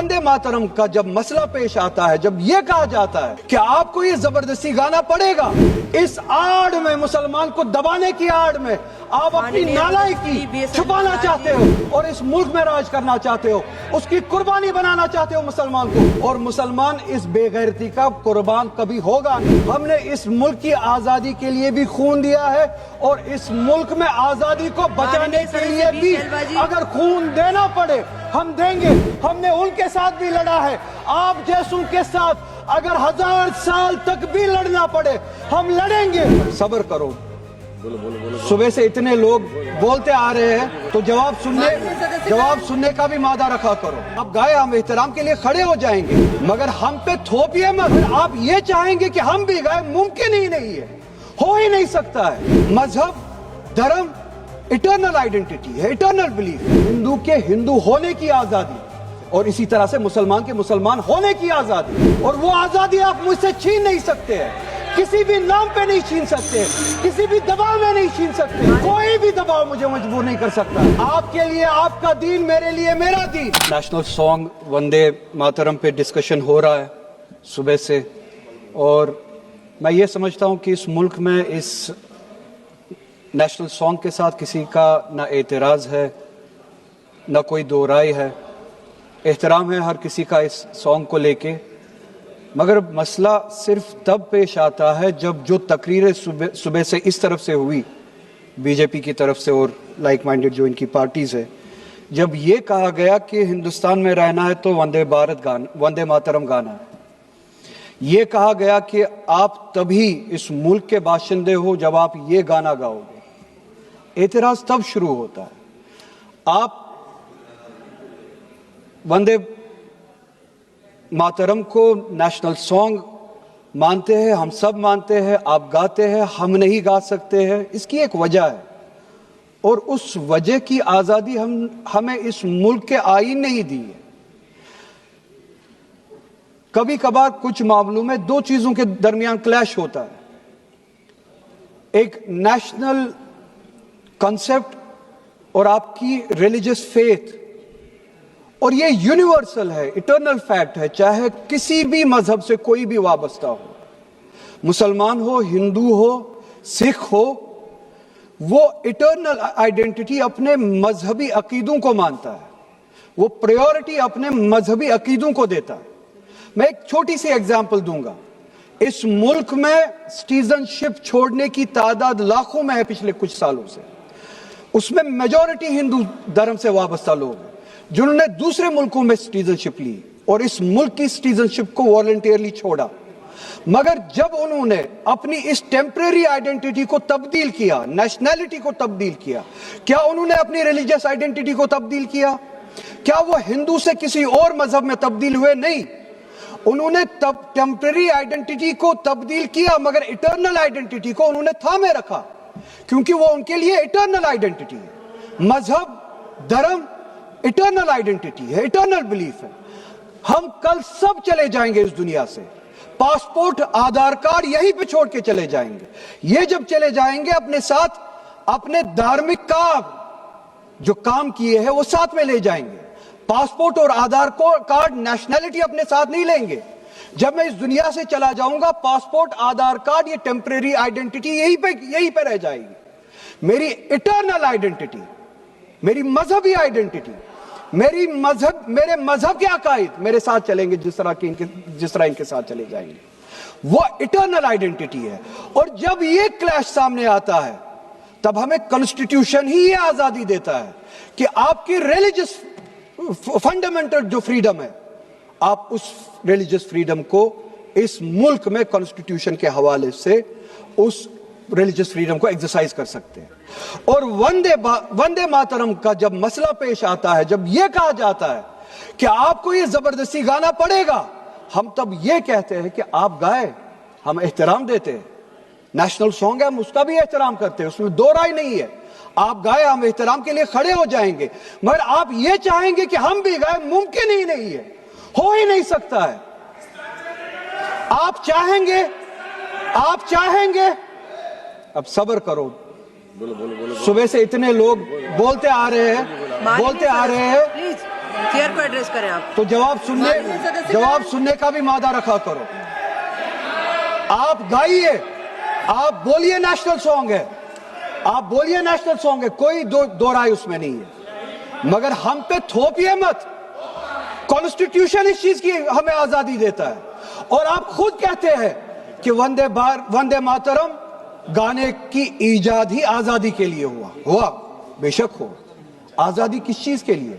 वंदे मातरम का जब मसला पेश आता है, जब ये कहा जाता है कि आपको ये जबरदस्ती गाना पड़ेगा, इस आड़ में, मुसलमान को दबाने की आड़ में आप अपनी नालायकी छुपाना चाहते हो और इस मुल्क में राज करना चाहते हो, उसकी कुर्बानी बनाना चाहते हो मुसलमान को, और मुसलमान इस बेगैरती का कुर्बान कभी होगा नहीं। हमने इस मुल्क की आजादी के लिए भी खून दिया है और इस मुल्क में आजादी को बचाने के लिए भी अगर खून देना पड़े हम देंगे। हमने उनके साथ भी लड़ा है, आप जैसों के साथ अगर 1000 साल तक भी लड़ना पड़े हम लड़ेंगे। सब्र करो, सुबह से इतने लोग बोलते आ रहे हैं तो जवाब सुनने का भी मादा रखा करो। आप गाए, हम एहतराम के लिए खड़े हो जाएंगे, मगर हम पे थोपिए मत। आप ये चाहेंगे कि हम भी गाए, मुमकिन ही नहीं है, हो ही नहीं सकता है। मजहब, धर्म इटर्नल आइडेंटिटी है, इटर्नल बिलीफ। हिंदू के हिंदू होने की आजादी और इसी तरह से मुसलमान के मुसलमान होने की आजादी, और वो आजादी आप मुझसे छीन नहीं सकते हैं, किसी भी नाम पे नहीं छीन सकते, किसी भी दबाव में नहीं छीन सकते। कोई भी दबाव मुझे मजबूर नहीं कर सकता। आपके लिए आपका दीन, मेरे लिए मेरा दीन। नेशनल सॉन्ग वंदे मातरम पे डिस्कशन हो रहा है सुबह से, और मैं ये समझता हूँ कि इस मुल्क में इस नेशनल सॉन्ग के साथ किसी का ना एतराज़ है, ना कोई दो राय है। एहतराम है हर किसी का इस सॉन्ग को लेके, मगर मसला सिर्फ तब पेश आता है जब जो तकरीरें सुबह से इस तरफ से हुई, बीजेपी की तरफ से और लाइक माइंडेड जो इनकी पार्टीज है, जब ये कहा गया कि हिंदुस्तान में रहना है तो वंदे मातरम गाना है। ये कहा गया कि आप तभी इस मुल्क के बाशिंदे हो जब आप ये गाना गाओगे। एतराज तब शुरू होता है। आप वंदे मातरम को नेशनल सॉन्ग मानते हैं, हम सब मानते हैं, आप गाते हैं, हम नहीं गा सकते हैं। इसकी एक वजह है, और उस वजह की आजादी हमें इस मुल्क के आईन ने ही दी है। कभी कभार कुछ मामलों में दो चीजों के दरमियान क्लैश होता है, एक नेशनल कॉन्सेप्ट और आपकी रिलीजियस फेथ, और ये यूनिवर्सल है, इटर्नल फैक्ट है, चाहे किसी भी मजहब से कोई भी वाबस्ता हो, मुसलमान हो, हिंदू हो, सिख हो, वो इटर्नल आइडेंटिटी अपने मजहबी अकीदों को मानता है, वो प्रायोरिटी अपने मजहबी अकीदों को देता है। मैं एक छोटी सी एग्जांपल दूंगा। इस मुल्क में सिटीजनशिप छोड़ने की तादाद लाखों में है पिछले कुछ सालों से, उसमें मेजॉरिटी हिंदू धर्म से वाबस्ता लोग हैं जिन्होंने दूसरे मुल्कों में सिटीजनशिप ली और इस मुल्क की सिटीजनशिप को वॉलंटियरली छोड़ा। मगर जब उन्होंने अपनी इस टेम्परेरी आइडेंटिटी को तब्दील किया, नेशनैलिटी को तब्दील किया, क्या उन्होंने अपनी रिलीजियस आइडेंटिटी को तब्दील किया? क्या वो हिंदू से किसी और मजहब में तब्दील हुए? नहीं, उन्होंने टेम्परेरी आइडेंटिटी को तब्दील किया, मगर इटर्नल आइडेंटिटी को उन्होंने थामे रखा, क्योंकि वो उनके लिए इटर्नल आइडेंटिटी है। मजहब, धर्म इटर्नल आइडेंटिटी है, इटर्नल बिलीफ है। हम कल सब चले जाएंगे इस दुनिया से, पासपोर्ट, आधार कार्ड यहीं पे छोड़ के चले जाएंगे। ये जब चले जाएंगे अपने साथ अपने धार्मिक जो काम किए हैं वो साथ में ले जाएंगे। पासपोर्ट और आधार कार्ड, नेशनैलिटी अपने साथ नहीं लेंगे। जब मैं इस दुनिया से चला जाऊंगा, पासपोर्ट, आधार कार्ड, ये टेम्परेरी आइडेंटिटी यहीं पे रह जाएगी। मेरी इटर्नल आइडेंटिटी, मेरी मजहबी आइडेंटिटी, मेरे मजहब के अकायद मेरे साथ चलेंगे, जिस तरह इनके साथ चले जाएंगे, वो इटर्नल आइडेंटिटी है। और जब ये क्लैश सामने आता है, तब हमें कॉन्स्टिट्यूशन ही ये आजादी देता है कि आपकी रिलीजियस फंडामेंटल जो फ्रीडम है, आप उस रिलीजियस फ्रीडम को इस मुल्क में कॉन्स्टिट्यूशन के हवाले से उस रिलीजियस फ्रीडम को एक्सरसाइज कर सकते हैं। और वंदे मातरम का जब मसला पेश आता है, जब यह कहा जाता है कि आपको ये जबरदस्ती गाना पड़ेगा, हम तब ये कहते हैं कि आप गाए, हम एहतराम देते हैं। नेशनल सॉन्ग है, हम उसका भी एहतराम करते हैं, उसमें दो राय नहीं है। आप गाए, हम एहतराम के लिए खड़े हो जाएंगे, मगर आप ये चाहेंगे कि हम भी गाए, मुमकिन ही नहीं है, हो ही नहीं सकता है। आप चाहेंगे, अब सब्र करो। सुबह से इतने लोग बोलते आ रहे हैं چیئر کو ایڈریس کریں آپ. تو جواب سننے کا بھی مادہ رکھا کرو. آپ گائیے, آپ بولیے نیشنل سانگ ہے, آپ بولیے نیشنل سانگ ہے, کوئی دو رائے اس میں نہیں ہے, مگر ہم پہ تھوپیے مت. کانسٹیٹیوشن اس چیز کی ہمیں آزادی دیتا ہے, اور آپ خود کہتے ہیں کہ وندے ماترم گانے کی ایجاد ہی آزادی کے لیے ہوا. بے شک ہو. آزادی کس چیز کے لیے؟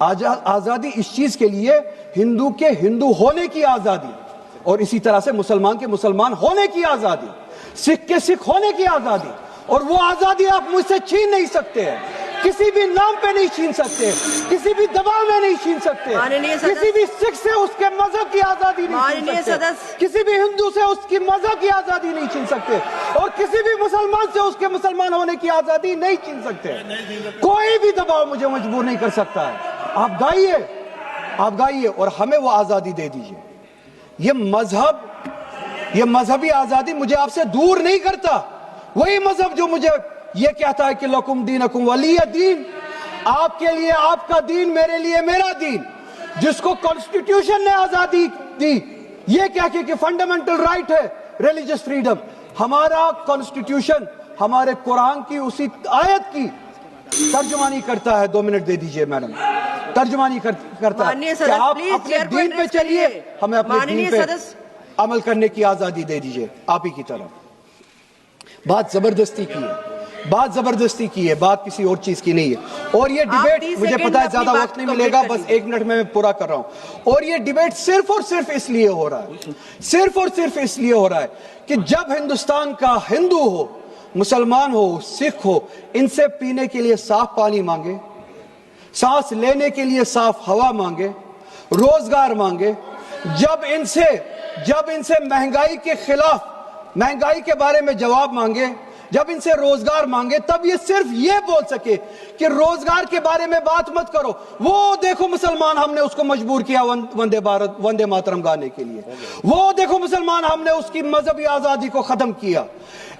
آزادی اس چیز کے لیے ہندو کے ہندو ہونے کی آزادی, اور اسی طرح سے مسلمان کے مسلمان ہونے کی آزادی, سکھ کے سکھ ہونے کی آزادی, اور وہ آزادی آپ مجھ سے چھین نہیں سکتے ہیں. کسی بھی نام پہ نہیں چھین سکتے, کسی بھی دباؤ میں نہیں چھین سکتے, کسی بھی سکھ سے اس کے مذہب کی آزادی نہیں چھین سکتے, کسی بھی ہندو سے اس کی مذہب کی آزادی نہیں چھین سکتے, اور کسی بھی مسلمان سے اس کے مسلمان ہونے کی آزادی نہیں چھین سکتے. کوئی بھی دباؤ مجھے مجبور نہیں کر سکتا ہے. آپ گائیے اور ہمیں وہ آزادی دے دیجئے. یہ مذہبی آزادی مجھے آپ سے دور نہیں کرتا. وہی مذہب جو مجھے یہ کہتا ہے کہ لکم دینکم ولی دین, آپ کے لیے آپ کا دین, میرے لیے میرا دین, جس کو کانسٹیٹیوشن نے آزادی دی, یہ کہہ کے کہ فنڈامنٹل رائٹ ہے ریلیجس فریڈم. ہمارا کانسٹیٹیوشن ہمارے قرآن کی اسی آیت کی ترجمانی کرتا ہے. 2 منٹ دے دیجئے میڈم. ترجمانی کرتا ہے کہ آپ اپنے دین پہ چلیے, ہمیں اپنے دین پہ عمل کرنے کی آزادی دے دیجئے. آپ ہی کی طرف بات زبردستی کی ہے, بات کسی اور چیز کی نہیں ہے. اور یہ ڈیبیٹ, مجھے پتا ہے زیادہ وقت نہیں ملے گا, بس 1 منٹ میں پورا کر رہا ہوں. اور یہ ڈیبیٹ صرف اور صرف اس لیے ہو رہا ہے, کہ جب ہندوستان کا ہندو ہو, مسلمان ہو, سکھ ہو, ان سے پینے کے لیے صاف پانی مانگے, سانس لینے کے لیے صاف ہوا مانگے, روزگار مانگے, جب ان سے مہنگائی کے خلاف, مہنگائی کے بارے میں جواب مانگے, جب ان سے روزگار مانگے, تب یہ صرف یہ بول سکے کہ روزگار کے بارے میں بات مت کرو. وہ دیکھو مسلمان, ہم نے اس کو مجبور کیا وندے ماترم گانے کے لیے. وہ دیکھو مسلمان, ہم نے اس کی مذہبی آزادی کو ختم کیا.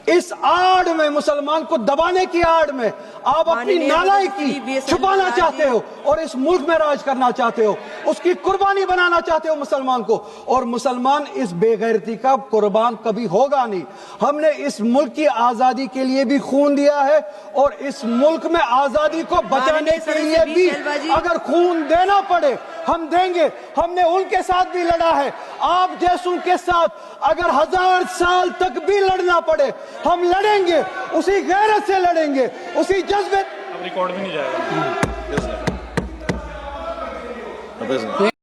اس آڑ میں, مسلمان کو دبانے کی آڑ میں آپ اپنی نالائکی چھپانا چاہتے ہو, اور اس ملک میں راج کرنا چاہتے ہو, اس کی قربانی بنانا چاہتے ہو مسلمان کو. اور مسلمان اس بے غیرتی کا قربان کبھی ہوگا نہیں. ہم نے اس ملک کی آزادی کے لیے بھی خون دیا ہے, اور اس ملک میں آزادی کو بچانے کے لیے بھی اگر خون دینا پڑے ہم دیں گے. ہم نے ان کے ساتھ بھی لڑا ہے, آپ جیسوں کے ساتھ اگر 1000 سال تک بھی لڑنا پڑے ہم لڑیں گے, اسی غیرت سے لڑیں گے, اسی جذبے. ریکارڈ بھی نہیں جائے گا.